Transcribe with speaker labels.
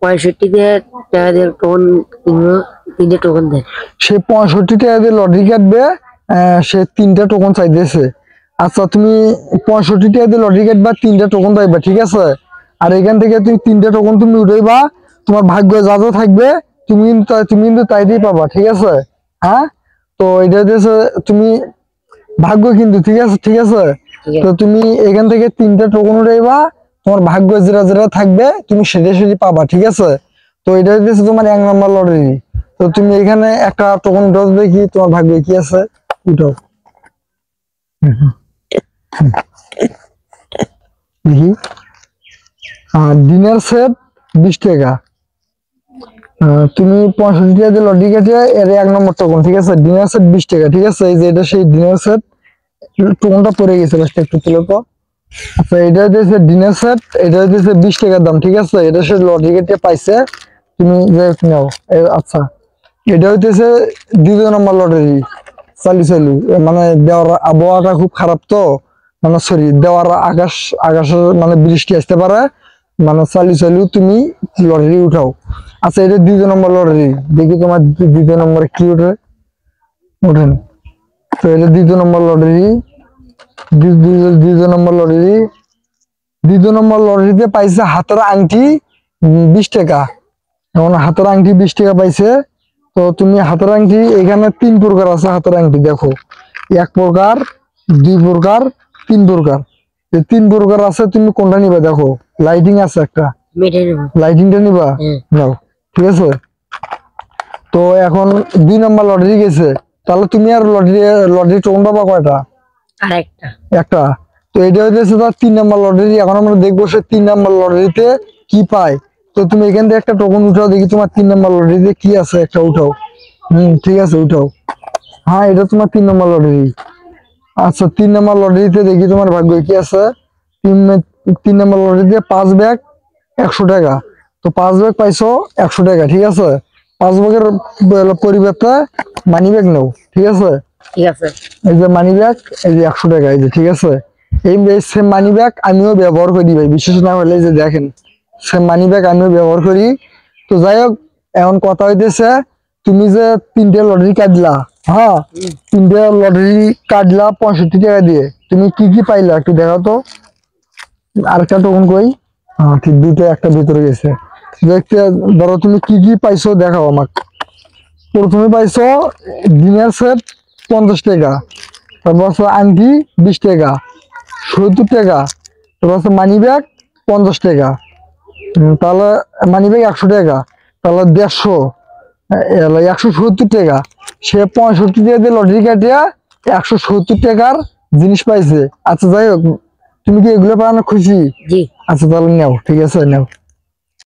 Speaker 1: টাকা দিয়ে টোকন কিনবো, 3টে টোকন দেয়।
Speaker 2: সে 65 টাকা দিয়ে লটারি কাটবে, সে 3টা টোকন চাইতেছে। আচ্ছা তুমি 65 টাকা দিয়ে লটারি কাটবা, 3টা টোকন পাইবা, ঠিক আছে। আর এখান থেকে তুমি 3টা টোকন তুমি উঠাইবা, তোমার ভাগ্য যা যা থাকবে তুমি কিন্তু তাই দিয়ে পাবা, ঠিক আছে। হ্যাঁ, তো এটা হচ্ছে তুমি ভাগ্য কিন্তু, ঠিক আছে ঠিক আছে। তো তুমি এখান থেকে 3টা টোকন উঠাইবা, তোমার ভাগ্য যেটা যেটা থাকবে তুমি সেটা সেটা পাবা, ঠিক আছে। তো এটা হচ্ছে তোমার 1 নম্বর লটারি। তো তুমি এখানে একটা টোকন উঠাও, দেখি তোমার ভাগ্যে কি আছে, উঠাও দেখি। ডিনার সেট 20 টাকা। তুমি 65 টাকা দিয়ে লটারি কেটে এর 1 নম্বর টোকন, ঠিক আছে। ডিনার সেট 20 টাকা, ঠিক আছে। এই যে এটা সেই ডিনার সেট, টোকনটা পড়ে গেছে, একটু তুলে তো। আচ্ছা এটা হচ্ছে ডিনার সেট, এটা হচ্ছে 20 টাকার দাম, ঠিক আছে। এটা সে লটারি কেটে পাইছে, তুমি যে নাও। আচ্ছা এটা হইতেছে 2 নম্বর লটারি। চালু মানে দেওয়ার আবহাওয়াটা খুব খারাপ, তো মানে সরি দেওয়ার আকাশের মানে বৃষ্টি আসতে পারে, মানে চালু তুমি লটারি উঠাও। আচ্ছা এটা 2 নম্বর লটারি, দেখি তোমার 2 নম্বরে কি ওঠেন। তো এটা 2 নম্বর লটারি, 2 নম্বর লটারি। 2 নম্বর লটারিতে পাইছে হাতের আংটি 20 টাকা। এখন হাতের আংটি 20 টাকা পাইছে। তো তুমি হাতের আংটি এখানে 3 প্রকার আছে হাতের আংটি, দেখো 1 প্রকার, 2 প্রকার, 3 প্রকার। এই 3 প্রকার আছে, তুমি কোনটা নিবা? দেখো লাইটিং আছে একটা, লাইটিংটা নিবা, নাও, ঠিক আছে। তো এখন 2 নম্বর লটারি গেছে, তাহলে তুমি আর লটারি টোকন পাবা কয়টা?
Speaker 1: আরেকটা,
Speaker 2: একটা। তো এটা হচ্ছে তার 3 নম্বর লটারি। এখন আমরা দেখবো সে 3 নম্বর লটারিতে কি পায়। তো তুমি এখান থেকে একটা টোকন উঠাও, দেখি তোমার 3 নম্বর লটারিতে কি আছে, একটা উঠাও। ঠিক আছে উঠাও। হ্যাঁ এটা তোমার 3 নম্বর লটারি। আচ্ছা 3 নম্বর লটারিতে দেখি তোমার ভাগ্য কি আছে। 3 নম্বর লটারিতে 5 ব্যাগ 100 টাকা। তো 5 ব্যাগ পাইছো 100 টাকা, ঠিক আছে। 5 ব্যাগের পরিবর্তে মানি ব্যাগ নাও, ঠিক আছে।
Speaker 1: ঠিক আছে।
Speaker 2: এই যে মানি ব্যাগ, এই যে 100 টাকা, এই যে, ঠিক আছে। এই সেম মানি ব্যাগ আমিও ব্যবহার করি ভাই, বিশেষ না হলে যে দেখেন সেম মানি ব্যাগ আমিও ব্যবহার করি। তো যাই হোক, এখন কথা হইতেছে তুমি যে 3টে লটারি কাটলা, হ্যাঁ 3টে লটারি কাটলা 65 টাকা দিয়ে, তুমি কি কি পাইলা একটু দেখাও তো। আরেকটা টোকন কই? হ্যাঁ ঠিক, 2টা, একটা ভিতরে গেছে। দেখতে ধরো তুমি কি কি পাইছো দেখাও আমাকে। প্রথমে পাইছো ডিনার সেট 50 টাকা, তারপর হচ্ছে আংটি 20 টাকা, 70 টাকা, তারপর হচ্ছে মানি ব্যাগ 50 টাকা, তাহলে মানি ব্যাগ 100 টাকা, তাহলে 170 টাকা। সে 65 টাকা দিয়ে লটারি কাটিয়া 170 টাকার জিনিস পাইছে। আচ্ছা যাই হোক, তুমি কি এগুলো পাওয়ানো খুশি?
Speaker 1: জি।
Speaker 2: আচ্ছা তাহলে নাও, ঠিক আছে নাও।